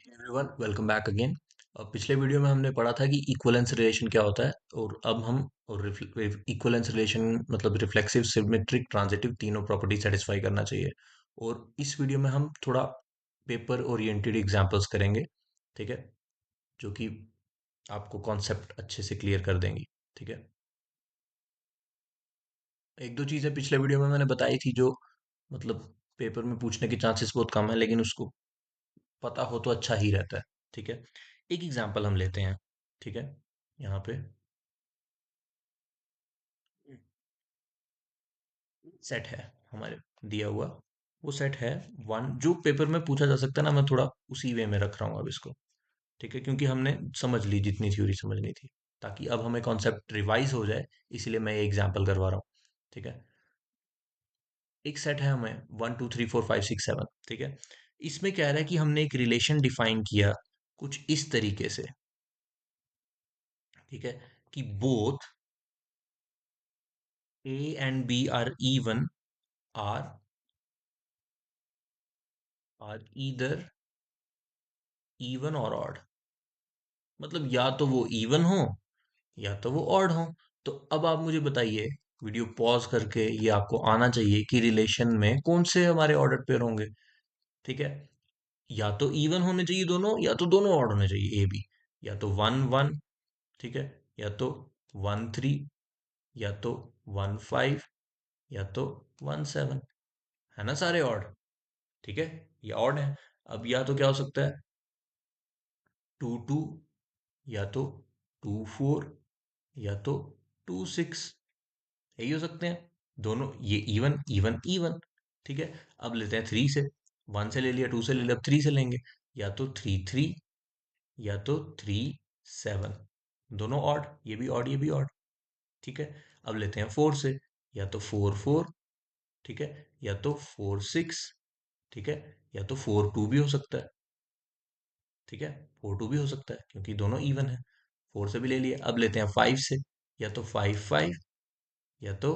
Everyone welcome back again. पिछले video में हमने पढ़ा था कि इक्विवेलेंस रिलेशन क्या होता है, और अब हम और इक्विवेलेंस रिलेशन मतलब रिफ्लेक्सिव, सिमेट्रिक, ट्रांजिटिव तीनों प्रॉपर्टी सेटिस्फाई करना चाहिए। और इस वीडियो में हम थोड़ा पेपर ओरिएंटेड एग्जांपल्स करेंगे, ठीक है, जो कि आपको कॉन्सेप्ट अच्छे से क्लियर कर देंगी। ठीक है, एक दो चीजें पिछले वीडियो में मैंने बताई थी जो मतलब पेपर में पूछने के चांसेस बहुत कम है, लेकिन उसको पता हो तो अच्छा ही रहता है। ठीक है, एक एग्जांपल हम लेते हैं। ठीक है, यहाँ पे सेट है हमारे दिया हुआ, वो सेट है वन, जो पेपर में पूछा जा सकता है ना। मैं थोड़ा उसी वे में रख रहा हूँ अब इसको। ठीक है, क्योंकि हमने समझ ली जितनी थ्योरी समझनी थी, ताकि अब हमें कॉन्सेप्ट रिवाइज हो जाए, इसीलिए मैं ये एग्जांपल करवा रहा हूँ। ठीक है, एक सेट है हमें 1 2 3 4 5 6 7। ठीक है, इसमें क्या है कि हमने एक रिलेशन डिफाइन किया कुछ इस तरीके से। ठीक है, कि both A and B are even, are are either even और ऑड। मतलब या तो वो इवन हो या तो वो ऑड हो। तो अब आप मुझे बताइए, वीडियो पॉज करके, ये आपको आना चाहिए कि रिलेशन में कौन से हमारे ऑर्डर पेयर होंगे। ठीक है, या तो इवन होने चाहिए दोनों, या तो दोनों ऑड होने चाहिए, ए बी। या तो 1 1, ठीक है, या तो 1 3, या तो 1 5, या तो 1 7। है ना सारे ऑड? ठीक है, ये ऑड है। अब या तो क्या हो सकता है, 2 2, या तो 2 4, या तो 2 6। यही हो सकते हैं दोनों, ये इवन इवन इवन। ठीक है, अब लेते हैं थ्री से। वन से ले लिया, टू से ले लिया, अब थ्री से लेंगे। या तो 3 3, या तो 3 7। दोनों ऑड, ये भी ऑड ये भी ऑड। ठीक है, अब लेते हैं फोर से। या तो 4 4, ठीक है, या तो 4 6, ठीक है, या तो 4 2 भी हो सकता है। ठीक है, 4 2 भी हो सकता है क्योंकि दोनों इवन है। फोर से भी ले लिया, अब लेते हैं फाइव से। या तो 5 5, या तो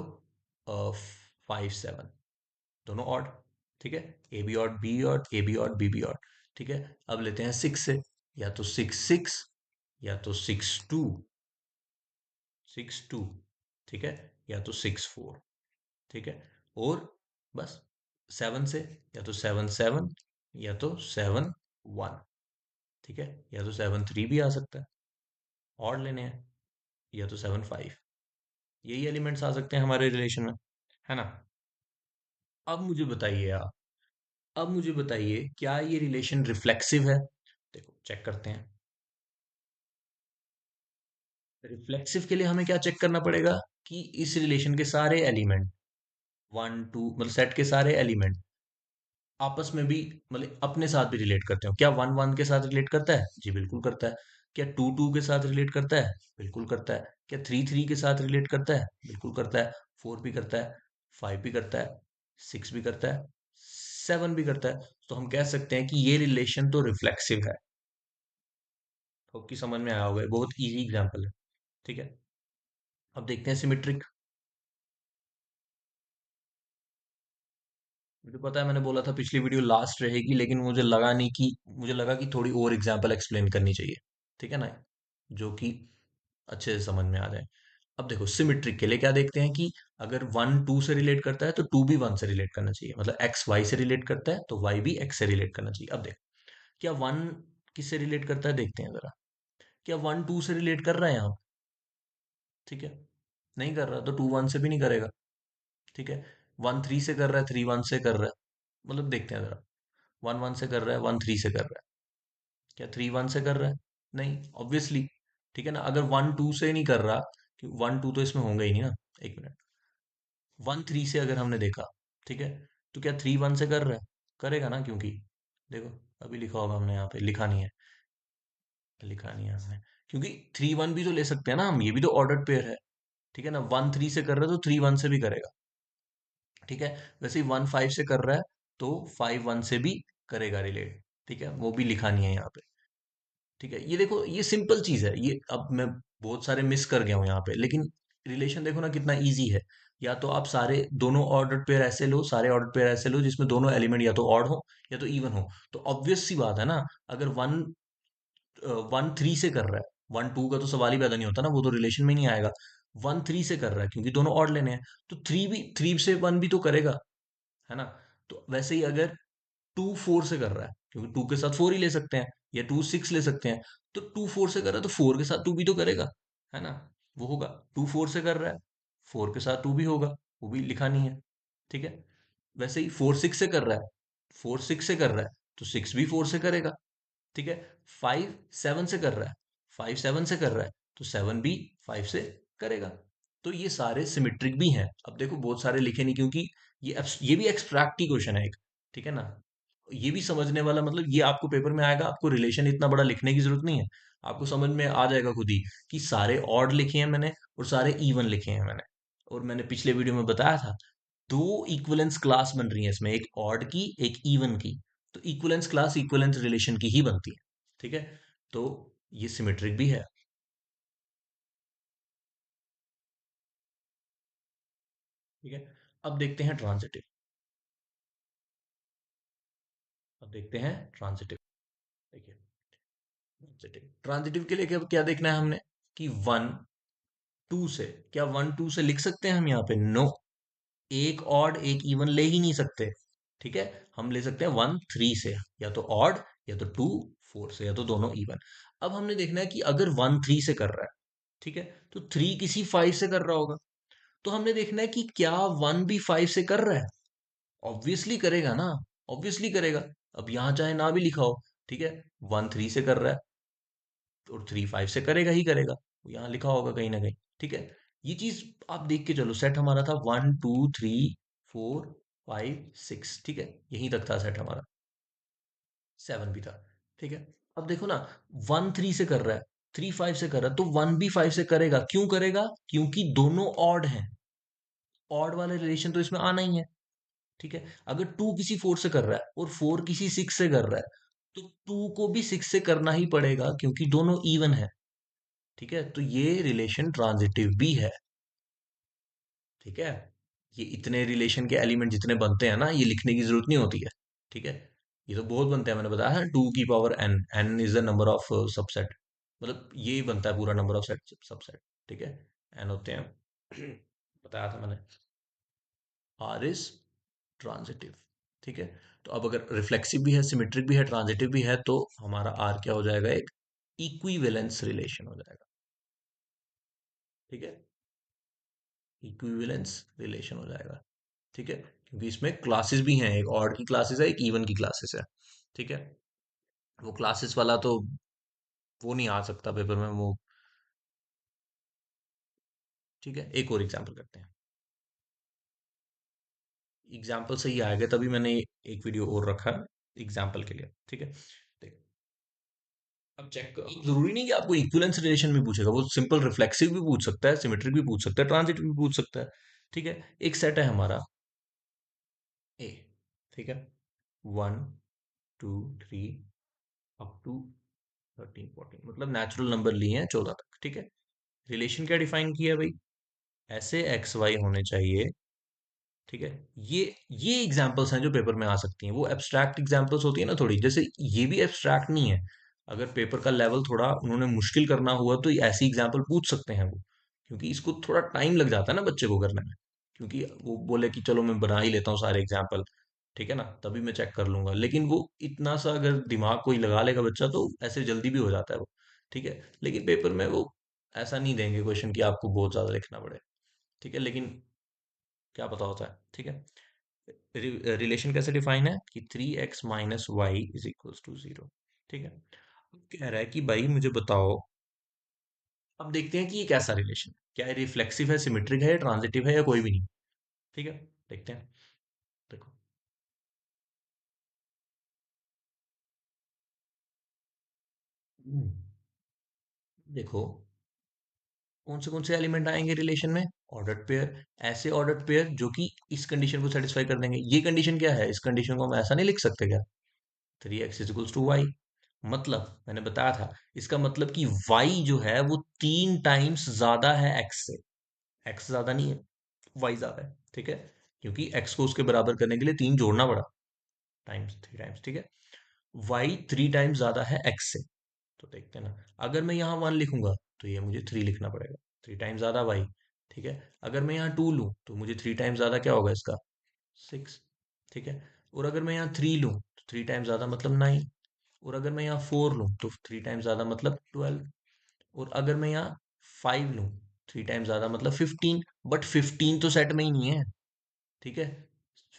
5 7। दोनों ऑड। ठीक है, A B odd B odd, A B odd B B odd. ठीक है, अब लेते हैं सिक्स से। या तो 6 6, या तो 6 2 ठीक है, या तो 6 4। ठीक है, और बस सेवन से। या तो 7 7, या तो 7 1। ठीक है, या तो 7 3 भी आ सकता है, ऑड लेने हैं। या तो 7 5। यही एलिमेंट्स आ सकते हैं हमारे रिलेशन में, है ना। अब मुझे बताइए आप, अब मुझे बताइए क्या ये रिलेशन रिफ्लेक्सिव है। देखो चेक करते हैं। रिफ्लेक्सिव के लिए हमें क्या चेक करना पड़ेगा कि इस रिलेशन के सारे एलिमेंट, वन टू मतलब सेट के सारे एलिमेंट आपस में भी मतलब अपने साथ भी रिलेट करते हो। क्या वन वन के साथ रिलेट करता है? जी बिल्कुल करता है। क्या टू टू के साथ रिलेट करता है? बिल्कुल करता है। क्या थ्री थ्री के साथ रिलेट करता है? बिल्कुल करता है। फोर भी करता है, फाइव भी करता है, सिक्स भी करता है, सेवन भी करता है। तो हम कह सकते हैं कि ये रिलेशन तो रिफ्लेक्सिव है। आपकी समझ में आया होगा, ये बहुत इजी एग्जांपल है। ठीक है, अब देखते हैं सिमेट्रिक। मुझे पता है मैंने बोला था पिछली वीडियो लास्ट रहेगी, लेकिन मुझे लगा कि थोड़ी और एग्जांपल एक्सप्लेन करनी चाहिए। ठीक है ना, जो कि अच्छे से समझ में आ जाए। अब देखो सिमेट्रिक के लिए क्या देखते हैं कि अगर वन टू से रिलेट करता है तो टू भी वन से रिलेट करना चाहिए। मतलब एक्स वाई से रिलेट करता है तो वाई भी एक्स से रिलेट करना चाहिए। अब देखो क्या वन किससे रिलेट करता है, देखते हैं जरा। क्या वन टू से रिलेट कर रहा है यहाँ? ठीक है, नहीं कर रहा, तो टू वन से भी नहीं करेगा। ठीक है, वन थ्री से कर रहा है, थ्री वन से कर रहा है। मतलब देखते हैं जरा, वन वन से कर रहा है, वन थ्री से कर रहा है, क्या थ्री वन से कर रहा है? नहीं, ऑब्वियसली। ठीक है ना, अगर वन टू से नहीं कर रहा, कि वन टू तो इसमें होंगे ही नहीं ना। एक मिनट, वन थ्री से अगर हमने देखा, ठीक है, तो क्या थ्री वन से कर रहा है? करेगा ना, क्योंकि देखो अभी लिखा होगा हमने, यहाँ पे लिखा नहीं है, लिखा नहीं है हमने। क्योंकि थ्री वन भी तो ले सकते हैं ना हम, ये भी तो ऑर्डर्ड पेयर है। ठीक है ना, वन थ्री से कर रहा है तो थ्री वन से भी करेगा। ठीक है, वैसे ही वन फाइव से कर रहा है तो फाइव वन से भी करेगा रिलेट। ठीक है, वो भी लिखा नहीं है यहाँ पे। ठीक है, ये देखो ये सिंपल चीज है ये। अब मैं बहुत सारे मिस कर गया हूँ यहाँ पे, लेकिन रिलेशन देखो ना कितना इजी है। या तो आप सारे दोनों ऑर्डर पेयर ऐसे लो, सारे ऑर्डर पेयर ऐसे लो जिसमें दोनों एलिमेंट या तो ऑड हो या तो इवन हो। तो ऑब्वियस सी बात है ना, अगर वन 1 3 से कर रहा है, 1 2 का तो सवाल ही पैदा नहीं होता ना, वो तो रिलेशन में नहीं आएगा। 1 3 से कर रहा है क्योंकि दोनों ऑड लेने हैं, तो 3 से 1 भी तो करेगा, है ना। तो वैसे ही अगर 2 4 से कर रहा है, क्योंकि 2 के साथ 4 ही ले सकते हैं, या 2 6 ले सकते हैं, तो 2 4 से कर रहा है तो 4 के साथ 2 भी तो करेगा, है ना। वो होगा। 2 4 से कर रहा है, 4 के साथ 2 भी होगा, वो भी लिखा नहीं है, ठीक है। वैसे ही 4 6 से कर रहा है, 4 6 से कर रहा है तो 6 भी 4 से करेगा, ठीक है। 5 7 से कर रहा है, 5 7 से कर रहा है तो 7 भी 5 से करेगा। तो ये सारे सिमेट्रिक भी हैं। अब देखो बहुत सारे लिखे नहीं, क्योंकि ये भी एक्सट्रैक्ट ही क्वेश्चन है एक, ठीक है ना। ये भी समझने वाला, मतलब ये आपको पेपर में आएगा, आपको रिलेशन इतना बड़ा लिखने की जरूरत नहीं है। आपको समझ में आ जाएगा खुद ही कि सारे ऑड लिखे हैं मैंने और सारे इवन लिखे हैं मैंने। और मैंने पिछले वीडियो में बताया था, दो इक्विवेलेंस क्लास बन रही है इसमें, एक ऑड की एक इवन की। तो इक्विवेलेंस क्लास इक्विवेलेंस रिलेशन की ही बनती है, ठीक है। तो ये सिमेट्रिक भी है, ठीक है। अब देखते हैं ट्रांजिटिव। अब देखते हैं ट्रांजिटिव। देखिए, ट्रांजिटिव ट्रांजिटिव के लिए क्या क्या देखना है हमने, कि 1 2 से, क्या 1 2 से लिख सकते हैं हम यहाँ पे? नो। एक ऑड एक इवन ले ही नहीं सकते, ठीक है। हम ले सकते हैं 1 3 से, या तो ऑड या तो 2 4 से, या तो दोनों इवन। अब हमने देखना है कि अगर 1 3 से कर रहा है, ठीक है, तो 3 किसी 5 से कर रहा होगा। तो हमने देखना है कि क्या 1 भी 5 से कर रहा है। ऑब्वियसली करेगा ना, ऑब्वियसली करेगा। अब यहां चाहे ना भी लिखा हो, ठीक है, 1 3 से कर रहा है और 3 5 से करेगा ही करेगा, वो यहाँ लिखा होगा कहीं ना कहीं, ठीक है। ये चीज आप देख के चलो। सेट हमारा था 1 2 3 4 5 6, ठीक है, यहीं तक था सेट हमारा। 7 भी था, ठीक है। अब देखो ना, 1 3 से कर रहा है, 3 5 से कर रहा है, तो 1 भी 5 से करेगा। क्यों करेगा? क्योंकि दोनों ऑड हैं। ऑड वाले रिलेशन तो इसमें आना ही है, ठीक है। अगर 2 किसी 4 से कर रहा है और 4 किसी 6 से कर रहा है, तो 2 को भी 6 से करना ही पड़ेगा, क्योंकि दोनों इवन है, ठीक है। तो ये रिलेशन ट्रांजिटिव भी है, ठीक है। ये इतने रिलेशन के एलिमेंट जितने बनते हैं ना, ये लिखने की जरूरत नहीं होती है, ठीक है। ये तो बहुत बनते हैं, मैंने बताया है 2 की power n, n is the number of subset, मतलब ये बनता है पूरा नंबर ऑफ सेट सबसेट, ठीक है। n होते हैं बताया था मैंने। आर इज ट्रांजिटिव, ठीक है। तो अब अगर रिफ्लेक्सिव भी है, सिमेट्रिक भी है, ट्रांजिटिव भी है, तो हमारा आर क्या हो जाएगा? एक इक्विवेलेंस रिलेशन हो जाएगा, ठीक है। इक्विवेलेंस रिलेशन हो जाएगा, ठीक है। क्योंकि इसमें क्लासेस भी हैं, एक ऑड की क्लासेस है, एक इवन की क्लासेस है, ठीक है। वो क्लासेस वाला तो वो नहीं आ सकता पेपर में वो, ठीक है। एक और एग्जांपल करते हैं। एग्जांपल सही आएगा तभी मैंने एक वीडियो और रखा है एग्जांपल के लिए, ठीक है। देख, अब चेक करो, जरूरी नहीं कि आपको इक्विवेलेंस रिलेशन भी पूछेगा, वो सिंपल रिफ्लेक्सिव भी पूछ सकता है, सिमेट्रिक भी पूछ सकता है, ट्रांजिटिव भी पूछ सकता है, ठीक है। एक सेट है हमारा ए, ठीक है, 1 2 3 अप टू 13 14, मतलब नेचुरल नंबर लिए हैं 14 तक, ठीक है। रिलेशन क्या डिफाइन किया है भाई? ऐसे एक्स वाई होने चाहिए, ठीक है। ये ये एग्जांपल्स हैं जो पेपर में आ सकती हैं। वो एब्स्ट्रैक्ट एग्जांपल्स होती है ना थोड़ी, जैसे ये भी एब्स्ट्रैक्ट नहीं है। अगर पेपर का लेवल थोड़ा उन्होंने मुश्किल करना हुआ तो ऐसी एग्जांपल पूछ सकते हैं वो, क्योंकि इसको थोड़ा टाइम लग जाता है ना बच्चे को करने में। क्योंकि वो बोले कि चलो मैं बना ही लेता हूँ सारे एग्जाम्पल, ठीक है ना, तभी मैं चेक कर लूंगा। लेकिन वो इतना सा अगर दिमाग कोई लगा लेगा बच्चा तो ऐसे जल्दी भी हो जाता है वो, ठीक है। लेकिन पेपर में वो ऐसा नहीं देंगे क्वेश्चन कि आपको बहुत ज्यादा लिखना पड़े, ठीक है। लेकिन क्या पता होता है, ठीक है। रिलेशन कैसे डिफाइन है कि 3x - y = 0, ठीक है। अब कह रहा है कि भाई मुझे बताओ, अब देखते हैं कि ये कैसा रिलेशन है, क्या ये रिफ्लेक्सिव है, सिमेट्रिक है, ट्रांजिटिव है, या कोई भी नहीं, ठीक है। देखते हैं। देखो, हम्म, देखो कौन से एलिमेंट आएंगे रिलेशन में? Ordered pair. ऐसे ऑर्डर्ड पेयर जो कि इस कंडीशन को सेटिस्फाई कर देंगे। ये कंडीशन क्या है? इस कंडीशन को हम ऐसा नहीं लिख सकते क्या? 3x = y। मतलब मैंने बताया था, इसका मतलब कि y जो है वो 3 टाइम्स ज्यादा है x से, एक्स ज्यादा नहीं है, वाई ज्यादा है, ठीक है, क्योंकि एक्स को उसके बराबर करने के लिए 3 जोड़ना पड़ा, टाइम्स 3 टाइम्स, ठीक है। वाई 3 टाइम्स ज्यादा है एक्स से, तो देखते हैं ना, अगर मैं यहाँ 1 लिखूंगा तो ये मुझे 3 लिखना पड़ेगा, 3 टाइम्स ज्यादा वाई, ठीक है। अगर मैं यहाँ 2 लूँ तो मुझे 3 टाइम्स ज्यादा क्या होगा इसका, 6, ठीक है। और अगर मैं यहाँ 3 लूँ तो 3 टाइम्स ज्यादा मतलब 9, और अगर मैं यहाँ 4 लूँ तो 3 टाइम्स ज्यादा मतलब 12, और अगर मैं यहाँ 5 लूँ, 3 टाइम्स ज्यादा मतलब 15, बट 15 तो सेट में ही नहीं है, ठीक है,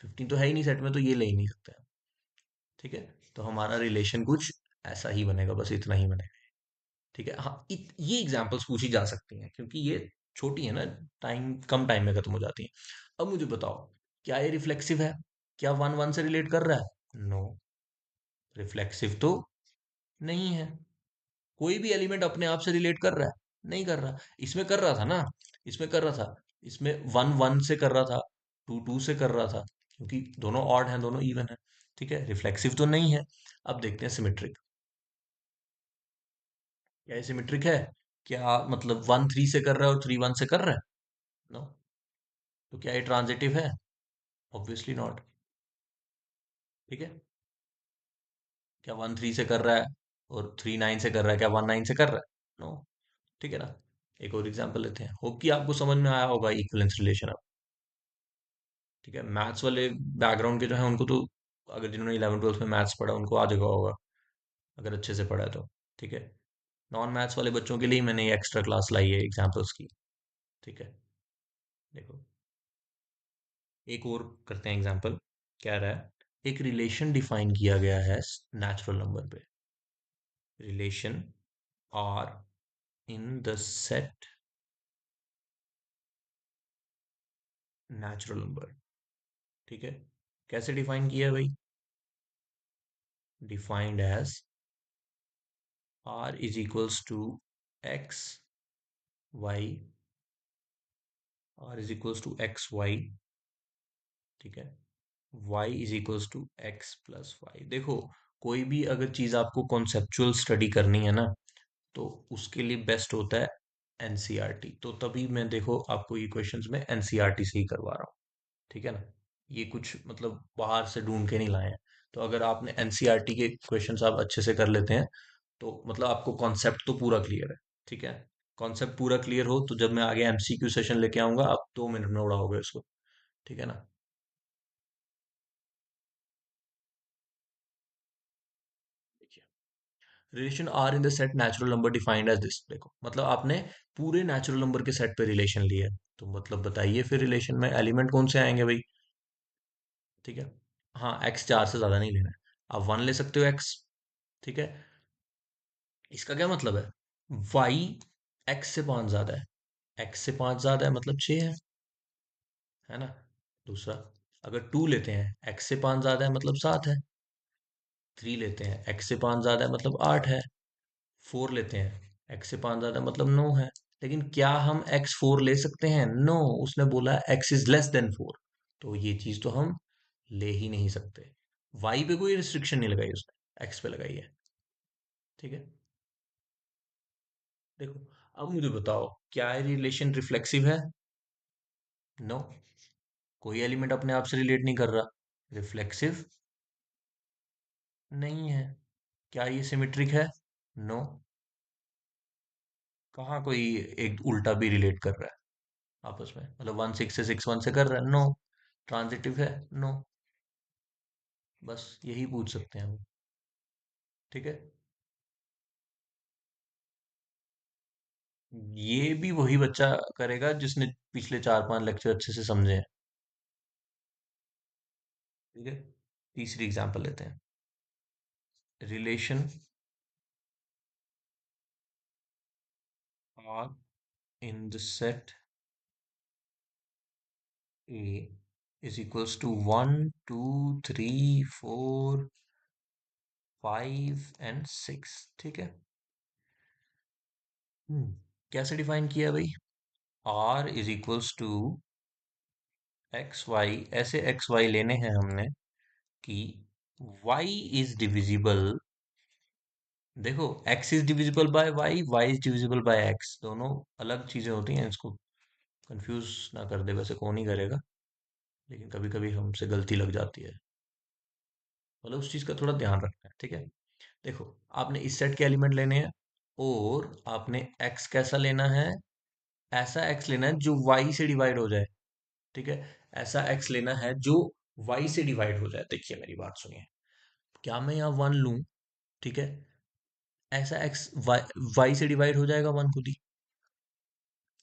15 तो है ही नहीं सेट में, तो ये ले ही नहीं सकते हम, ठीक है। तो हमारा रिलेशन कुछ ऐसा ही बनेगा, बस इतना ही बनेगा, ठीक है। हाँ, ये एग्जांपल्स पूछी जा सकती हैं क्योंकि ये छोटी है ना, टाइम कम टाइम में खत्म हो जाती हैं। अब मुझे बताओ, क्या ये रिफ्लेक्सिव है? क्या वन वन से रिलेट कर रहा है? नो, रिफ्लेक्सिव तो नहीं है। कोई भी एलिमेंट अपने आप से रिलेट कर रहा है? नहीं कर रहा। इसमें कर रहा था ना, इसमें कर रहा था, इसमें वन वन से कर रहा था, टू टू से कर रहा था, क्योंकि दोनों ऑड हैं, दोनों इवन है, ठीक है, रिफ्लेक्सिव तो नहीं है। अब देखते हैं सिमेट्रिक। क्या ये सिमेट्रिक है? क्या मतलब 1 3 से कर रहा है और 3 1 से कर रहा है? नो। तो क्या ये ट्रांजिटिव है? ऑब्वियसली नॉट, ठीक है। क्या 1 3 से कर रहा है और 3 9 से कर रहा है? क्या 1 9 से कर रहा है? नो, ठीक है ना। एक और एग्जांपल लेते हैं, होप कि आपको समझ में आया होगा इक्विवेलेंस रिलेशन अब, ठीक है। मैथ्स वाले बैकग्राउंड के जो है उनको तो, अगर जिन्होंने 11 12 में मैथ्स पढ़ा उनको आ जाएगा होगा, अगर अच्छे से पढ़ा है तो, ठीक है। नॉन मैथ्स वाले बच्चों के लिए मैंने ये एक्स्ट्रा क्लास लाई है एग्जांपल्स की, ठीक है। देखो, एक और करते हैं एग्जांपल। क्या रहा है, एक रिलेशन डिफाइन किया गया है नेचुरल नंबर पे, relation R in the set natural number, ठीक है। कैसे डिफाइन किया है भाई? Defined as R is equals to x y, R is equals to x y, ठीक है, y is equals to x plus y. देखो, कोई भी अगर चीज आपको कॉन्सेप्चुअल स्टडी करनी है ना, तो उसके लिए बेस्ट होता है एनसीईआरटी, तो तभी मैं देखो आपको ये क्वेश्चंस में एनसीईआरटी से ही करवा रहा हूँ, ठीक है ना। ये कुछ मतलब बाहर से ढूंढ के नहीं लाए हैं। तो अगर आपने एनसीईआरटी के क्वेश्चंस आप अच्छे से कर लेते हैं, तो मतलब आपको कॉन्सेप्ट तो पूरा क्लियर है, ठीक है। कॉन्सेप्ट पूरा क्लियर हो तो जब मैं आगे एमसीक्यू सेशन लेके आऊंगा, आप 2 मिनट में उड़ाओगे उसको, ठीक है ना। देखिए, relation R in the set natural number defined as this, देखो मतलब आपने पूरे नेचुरल नंबर के सेट पे रिलेशन लिया है, तो मतलब बताइए फिर रिलेशन में एलिमेंट कौन से आएंगे भाई, ठीक है। हाँ, एक्स 4 से ज्यादा नहीं लेना है, आप 1 ले सकते हो एक्स, ठीक है। इसका क्या मतलब है? वाई एक्स से 5 ज्यादा है, एक्स से 5 ज्यादा है मतलब 6 है ना। दूसरा, अगर 2 लेते हैं एक्स से 5 ज्यादा है मतलब 7 है, 3 लेते हैं एक्स से 5 ज्यादा है मतलब 8 है, 4 लेते हैं एक्स से 5 ज्यादा मतलब 9 है। लेकिन क्या हम एक्स 4 ले सकते हैं? नो, उसने बोला एक्स इज लेस देन 4, तो ये चीज तो हम ले ही नहीं सकते। वाई पे कोई रिस्ट्रिक्शन नहीं लगाई उसने, एक्स पे लगाई है, ठीक है। देखो, अब मुझे बताओ, क्या ये रिलेशन रिफ्लेक्सिव है? नो, कोई एलिमेंट अपने आप से रिलेट नहीं कर रहा, रिफ्लेक्सिव नहीं है। क्या ये सिमेट्रिक है? नो, कहाँ कोई एक उल्टा भी रिलेट कर रहा है आपस में, मतलब 1 6 से 6 1 से कर रहा है? नो। ट्रांजिटिव है? नो। बस यही पूछ सकते हैं हम, ठीक है। ये भी वही बच्चा करेगा जिसने पिछले 4 5 लेक्चर अच्छे से समझे हैं, ठीक है। तीसरी एग्जांपल लेते हैं, relation R in the set A is equals to 1 2 3 4 5 and 6, ठीक है। कैसे डिफाइन किया भाई? R is equals to x y, ऐसे एक्स वाई लेने हैं हमने कि वाई इज डिविजिबल, देखो x is divisible by y, y is divisible by x, दोनों अलग चीजें होती हैं इसको, कंफ्यूज ना कर दे, वैसे कौन ही करेगा, लेकिन कभी कभी हमसे गलती लग जाती है। मतलब उस चीज का थोड़ा ध्यान रखना है, ठीक है। देखो, आपने इस सेट के एलिमेंट लेने हैं, और आपने एक्स कैसा लेना है, ऐसा एक्स लेना है जो वाई से डिवाइड हो जाए, ठीक है। ऐसा एक्स लेना है जो वाई से डिवाइड हो जाए। देखिए मेरी बात सुनिए, क्या मैं यहाँ वन लूं, ठीक है, ऐसा एक्स वाई से डिवाइड हो जाएगा वन खुद ही,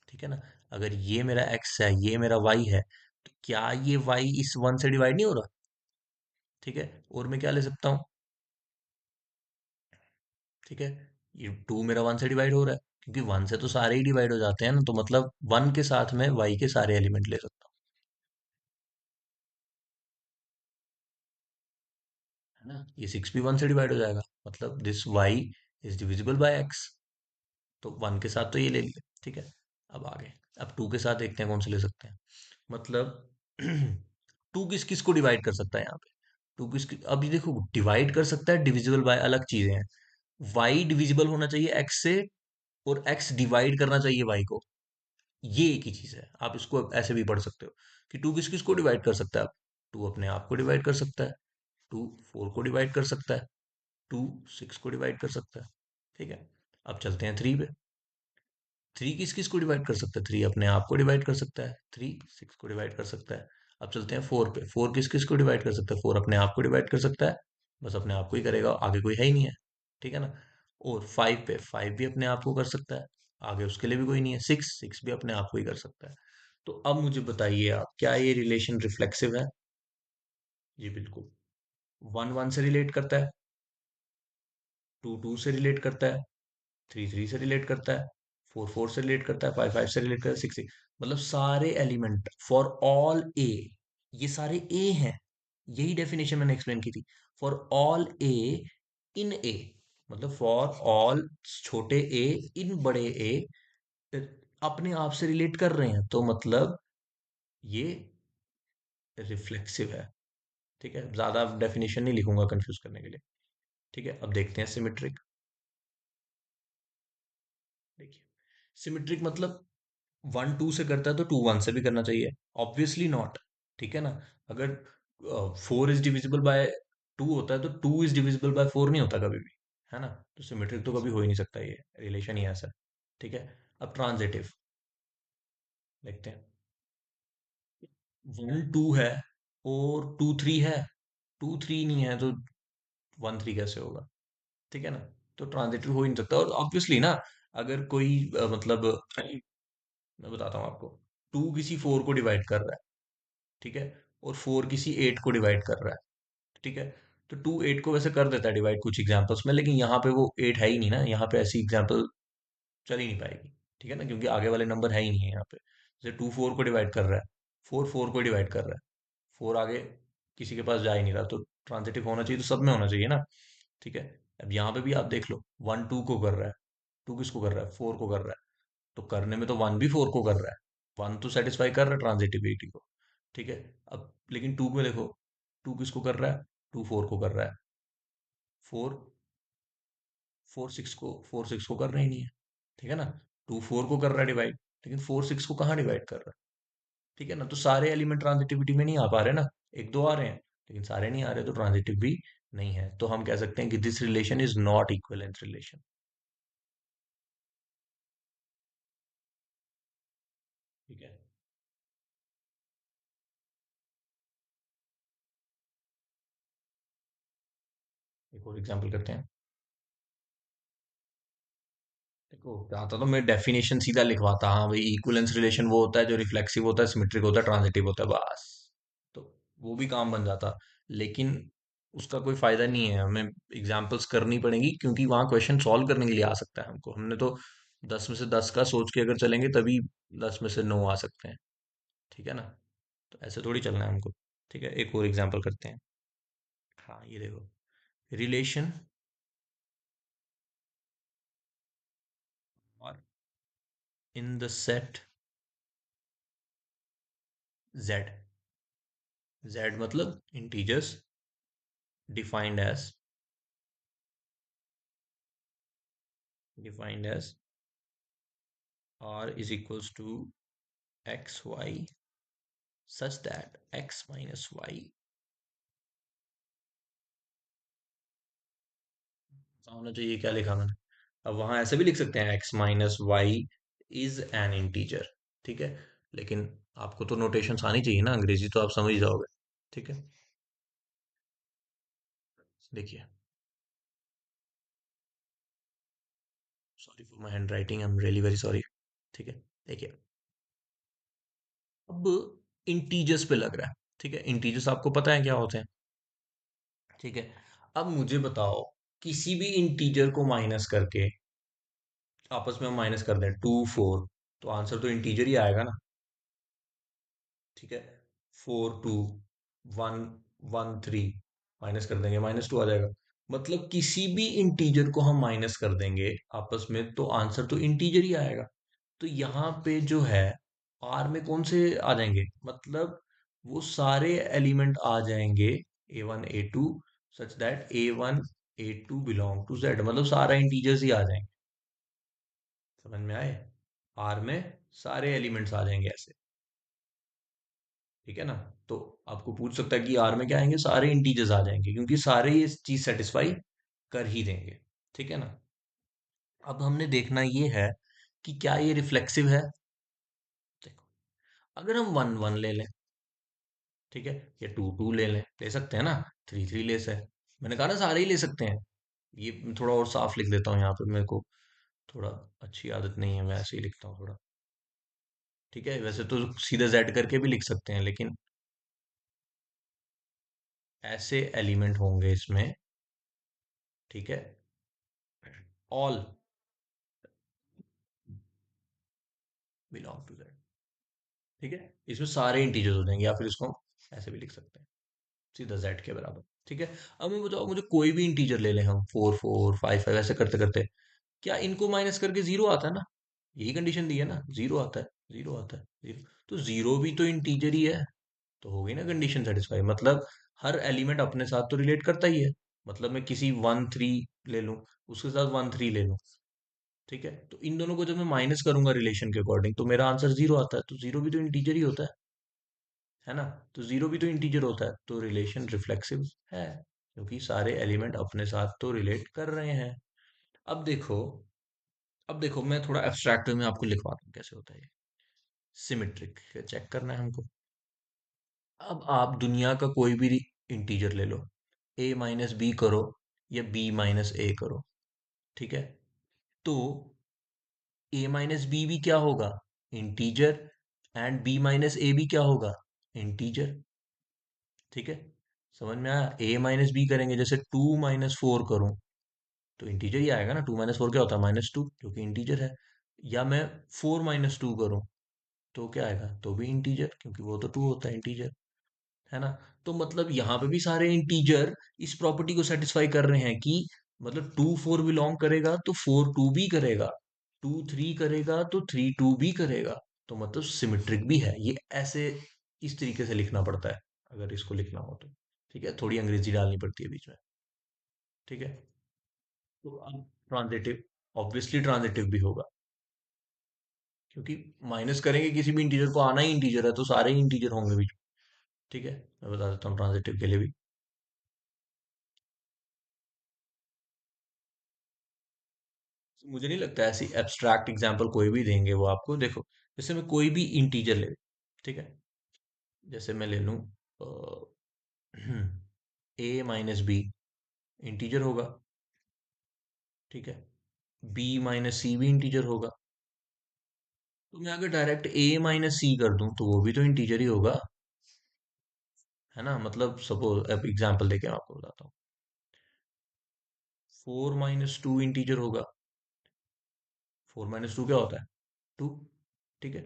ठीक है ना। अगर ये मेरा एक्स है, ये मेरा वाई है, तो क्या ये वाई इस वन से डिवाइड नहीं हो रहा, ठीक है। और मैं क्या ले सकता हूँ, ठीक है, ये टू मेरा वन से डिवाइड हो रहा है, क्योंकि वन से तो सारे ही डिवाइड हो जाते हैं ना, तो मतलब वन के साथ में वाई के सारे एलिमेंट ले सकता हूँ, है ना। ये सिक्स भी वन से डिवाइड हो जाएगा, मतलब this y is divisible by x, तो वन के साथ तो ये ले लिया, ठीक है। अब आगे, अब टू के साथ देखते हैं कौन से ले सकते हैं। मतलब टू किस किस को डिवाइड कर सकता है यहाँ पे, टू किस अभी देखो, डिवाइड कर सकता है, डिविजिबल बाय अलग चीजें हैं। वाई डिविजिबल होना चाहिए एक्स से, और एक्स डिवाइड करना चाहिए वाई को, ये एक ही चीज है। आप इसको ऐसे भी पढ़ सकते हो कि टू किस किस को डिवाइड कर सकता है। टू अपने आप को डिवाइड कर सकता है, टू फोर को डिवाइड कर सकता है, टू सिक्स को डिवाइड कर सकता है, ठीक है। अब चलते हैं थ्री पे। थ्री किस किस को डिवाइड कर सकता है, थ्री अपने आप को डिवाइड कर सकता है, थ्री सिक्स को डिवाइड कर सकता है। अब चलते हैं फोर पे। फोर किस किस को डिवाइड कर सकता है, फोर अपने आप को डिवाइड कर सकता है, बस अपने आप को ही करेगा, आगे कोई है ही नहीं है, ठीक है ना। और फाइव पे, फाइव भी अपने आप को कर सकता है, आगे उसके लिए भी कोई नहीं है। सिक्स, सिक्स भी अपने आप को ही कर सकता है। तो अब मुझे बताइए आप, क्या ये रिलेशन रिफ्लेक्सिव है? जी बिल्कुल। वन वन से रिलेट करता है, टू टू से रिलेट करता है, थ्री थ्री से रिलेट करता है, फोर फोर से रिलेट करता है, फाइव फाइव से रिलेट करता है, सिक्स सिक्स, मतलब सारे एलिमेंट फॉर ऑल ए, ये सारे ए हैं। यही डेफिनेशन मैंने एक्सप्लेन की थी, फॉर ऑल ए इन ए, मतलब फॉर ऑल छोटे ए इन बड़े ए, अपने आप से रिलेट कर रहे हैं, तो मतलब ये रिफ्लेक्सिव है, ठीक है। ज्यादा डेफिनेशन नहीं लिखूंगा कंफ्यूज करने के लिए, ठीक है। अब देखते हैं सिमेट्रिक। देखिए, सिमेट्रिक मतलब वन टू से करता है तो टू वन से भी करना चाहिए, ऑब्वियसली नॉट, ठीक है ना। अगर four is divisible by two होता है, तो two is divisible by four नहीं होता कभी भी, है ना। तो सिमेट्रिक तो कभी हो ही नहीं सकता, ये रिलेशन ही ऐसा है, ठीक है। अब ट्रांजिटिव देखते हैं। वन टू है और टू थ्री है, टू थ्री नहीं है तो वन थ्री कैसे होगा, ठीक है ना। तो ट्रांजिटिव हो ही नहीं सकता, और ऑब्वियसली ना, अगर कोई मतलब मैं बताता हूँ आपको, टू किसी फोर को डिवाइड कर रहा है, ठीक है, और फोर किसी एट को डिवाइड कर रहा है, ठीक है। तो टू एट को वैसे कर देता है डिवाइड कुछ एग्जांपल्स में, लेकिन यहाँ पे वो एट है ही नहीं ना, यहाँ पे ऐसी एग्जांपल चल ही नहीं पाएगी, ठीक है ना, क्योंकि आगे वाले नंबर है ही नहीं है यहाँ पे। जैसे टू फोर को डिवाइड कर रहा है, फोर फोर को डिवाइड कर रहा है, फोर आगे किसी के पास जा ही नहीं रहा, तो ट्रांजिटिव होना चाहिए तो सब में होना चाहिए ना, ठीक है। अब यहाँ पे भी आप देख लो, वन टू को कर रहा है, टू किसको कर रहा है, फोर को कर रहा है, तो करने में तो वन भी फोर को कर रहा है, वन तो सेटिस्फाई कर रहा है ट्रांजिटिविटी को, ठीक है। अब लेकिन टू में देखो, टू किसको कर रहा है, टू फोर को कर रहा है, फोर फोर सिक्स को करना ही नहीं है, ठीक है ना। टू फोर को कर रहा है डिवाइड, लेकिन फोर सिक्स को कहाँ डिवाइड कर रहा है, ठीक है ना। तो सारे एलिमेंट ट्रांजिटिविटी में नहीं आ पा रहे ना, एक दो आ रहे हैं, लेकिन सारे नहीं आ रहे, तो ट्रांजिटिव भी नहीं है, तो हम कह सकते हैं कि this relation is not equivalence relation, ठीक है। एक और एग्जांपल करते हैं। देखो, चाहता तो मैं डेफिनेशन सीधा लिखवाता, हाँ भाई, इक्विवेलेंस रिलेशन वो होता है जो रिफ्लेक्सिव होता है, सिमेट्रिक होता है, ट्रांजिटिव होता है, बस, तो वो भी काम बन जाता। लेकिन उसका कोई फायदा नहीं है, हमें एग्जांपल्स करनी पड़ेंगी, क्योंकि वहां क्वेश्चन सॉल्व करने के लिए आ सकता है हमको, हमने तो 10 में से 10 का सोच के अगर चलेंगे तभी 10 में से 9 आ सकते हैं, ठीक है ना। तो ऐसे थोड़ी चलना है हमको, ठीक है। एक और एग्जांपल करते हैं। हाँ, ये देखो, रिलेशन और in the set Z, Z मतलब integers defined as, defined as r is equals to x y such that x minus y, होना चाहिए क्या लिखा मैंने। अब वहां ऐसे भी लिख सकते हैं x minus y is an integer, ठीक है। लेकिन आपको तो नोटेशंस आनी चाहिए ना, अंग्रेजी तो आप समझ जाओगे, ठीक है। देखिए, sorry for my hand writing, I am really very sorry, ठीक है। देखिए, अब इंटीजर्स पे लग रहा है, ठीक है। इंटीजर्स आपको पता है क्या होते हैं, ठीक है। अब मुझे बताओ, किसी भी इंटीजर को माइनस करके, आपस में हम माइनस कर दें 2 4, तो आंसर तो इंटीजर ही आएगा ना, ठीक है। 4 2 1 1 3, माइनस कर देंगे -2 आ जाएगा। मतलब किसी भी इंटीजर को हम माइनस कर देंगे आपस में, तो आंसर तो इंटीजर ही आएगा। तो यहाँ पे जो है, आर में कौन से आ जाएंगे, मतलब वो सारे एलिमेंट आ जाएंगे, A1 A2, such that A1 A2 belong to Z, मतलब सारा इंटीजर्स ही आ जाएंगे। समझ में आए, आर में सारे एलिमेंट्स आ जाएंगे ऐसे, ठीक है ना। तो आपको पूछ सकता है कि आर में क्या आएंगे, सारे इंटीजर्स आ जाएंगे, क्योंकि सारे ये चीज सेटिस्फाई कर ही देंगे, ठीक है ना। अब हमने देखना ये है कि क्या ये रिफ्लेक्सिव है। देखो, अगर हम 1 1 ले लें, ठीक है, या 2 2 ले सकते हैं ना, 3 3 ले से, मैंने कहा ना सारे ही ले सकते हैं। ये मैं थोड़ा और साफ लिख देता हूँ यहाँ पे, मेरे को थोड़ा अच्छी आदत नहीं है, मैं ऐसे ही लिखता हूँ थोड़ा, ठीक है। वैसे तो सीधा जेड करके भी लिख सकते हैं, लेकिन ऐसे एलिमेंट होंगे इसमें, ठीक है, ऑल बिलोंग टू जेड, ठीक है। इसमें सारे इंटीजर्स हो जाएंगे, या फिर इसको हम ऐसे भी लिख सकते हैं, सीधा जेड के बराबर, ठीक है। अब मैं बताओ, मुझे कोई भी इंटीजर ले लें हम, 4 4 5 5 ऐसे करते करते, क्या इनको माइनस करके जीरो आता है ना, यही कंडीशन दी है ना, जीरो आता है, जीरो आता है, जीरो, तो जीरो भी तो इंटीजर ही है, तो हो गई ना कंडीशन सेटिस्फाई। मतलब हर एलिमेंट अपने साथ तो रिलेट करता ही है, मतलब मैं किसी 1 3 ले लूं, उसके साथ 1 3 ले लूं, ठीक है, तो इन दोनों को जब मैं माइनस करूंगा रिलेशन के अकॉर्डिंग, तो मेरा आंसर जीरो आता है, तो जीरो भी तो इंटीजर ही होता है ना। तो जीरो भी तो इंटीजर होता है, तो रिलेशन रिफ्लेक्सिव है, क्योंकि सारे एलिमेंट अपने साथ तो रिलेट कर रहे हैं। अब देखो, अब देखो मैं थोड़ा एब्स्ट्रैक्ट में आपको लिखवाता हूँ कैसे होता है ये। सिमेट्रिक चेक करना है हमको। अब आप दुनिया का कोई भी इंटीजर ले लो, A - B करो या B - A करो, ठीक है, तो A - B भी क्या होगा, इंटीजर, एंड B - A भी क्या होगा, इंटीजर, ठीक है। समझ में आया, A - B करेंगे, जैसे 2 - 4 करूं, तो इंटीजर ही आएगा ना, 2 - 4 क्या होता है, -2, जो कि इंटीजर है। या मैं 4 - 2 करूं, तो क्या आएगा, तो भी इंटीजर, क्योंकि वो तो 2 होता है, इंटीजर, है ना। तो मतलब यहाँ पे भी सारे इंटीजर इस प्रॉपर्टी को सेटिस्फाई कर रहे हैं कि, मतलब 2 4 बिलोंग करेगा तो 4 2 भी करेगा, 2 3 करेगा तो 3 2 भी करेगा, तो मतलब सिमेट्रिक भी है ये, ऐसे इस तरीके से लिखना पड़ता है अगर इसको लिखना हो तो, ठीक है, थोड़ी अंग्रेजी डालनी पड़ती है बीच में, ठीक है। तो अब ट्रांजिटिव, ऑब्वियसली ट्रांजिटिव भी होगा, क्योंकि माइनस करेंगे किसी भी इंटीजर को, आना ही इंटीजर है, तो सारे ही इंटीजर होंगे बीच में, ठीक है। मैं बता देता हूँ ट्रांजिटिव के लिए भी। मुझे नहीं लगता ऐसी एब्स्ट्रैक्ट एग्जांपल कोई भी देंगे वो आपको। देखो, जैसे मैं कोई भी इंटीजर ले, ठीक है, जैसे मैं ले लूं A - B, इंटीजर होगा, ठीक है। B - C भी इंटीजर होगा, तो मैं अगर डायरेक्ट A - C कर दूं, तो वो भी तो इंटीजर ही होगा, है ना। मतलब सपोज अब एग्जांपल देके मैं आपको बताता हूँ, 4 - 2 इंटीजर होगा, 4 - 2 क्या होता है, 2, ठीक है।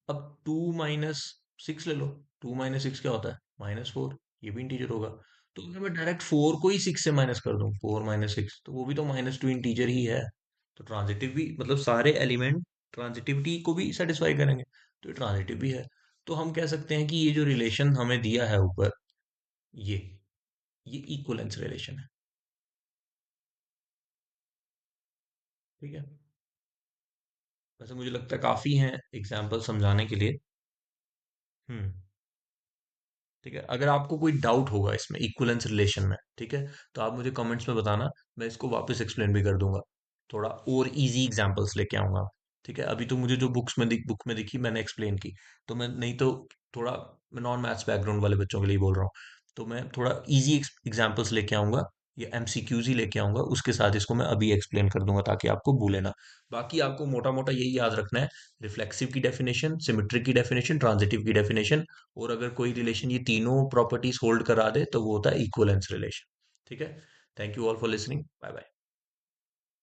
अब 2 - 6 ले लो, 2 - 6 क्या होता है, -4, ये भी इंटीजर होगा। तो अगर मैं डायरेक्ट 4 को ही 6 से माइनस कर दूं, 4 - 6, तो वो भी तो -2 इंटीजर ही है। तो ट्रांजिटिव भी, मतलब सारे एलिमेंट ट्रांजिटिविटी को भी सेटिस्फाई करेंगे, तो ये ट्रांजिटिव भी है। तो हम कह सकते हैं कि ये जो रिलेशन हमें दिया है ऊपर, ये ये इक्वलेंस रिलेशन है, ठीक है। वैसे मुझे लगता है काफी हैं एग्जाम्पल समझाने के लिए, हम्म। ठीक है, अगर आपको कोई डाउट होगा इसमें इक्विवेलेंस रिलेशन में, ठीक है, तो आप मुझे कमेंट्स में बताना। मैं इसको वापस एक्सप्लेन भी कर दूंगा, थोड़ा और इजी एग्जांपल्स लेके आऊंगा। ठीक है, अभी तो मुझे जो बुक में दिखी मैंने एक्सप्लेन की, तो मैं नहीं तो थोड़ा, मैं नॉन मैथ्स बैकग्राउंड वाले बच्चों के लिए बोल रहा हूँ, तो मैं थोड़ा इजी एग्जांपल्स लेके आऊंगा, या एमसीक्यूज ही लेके आऊंगा, उसके साथ इसको मैं अभी एक्सप्लेन कर दूंगा ताकि आपको भूले ना। बाकी आपको मोटा मोटा यही याद रखना है, रिफ्लेक्सिव की डेफिनेशन, सिमेट्रिक की डेफिनेशन, ट्रांजिटिव की डेफिनेशन, और अगर कोई रिलेशन ये तीनों प्रॉपर्टीज होल्ड करा दे तो वो होता है इक्विवेलेंस रिलेशन। ठीक है, thank you all for listening, bye bye.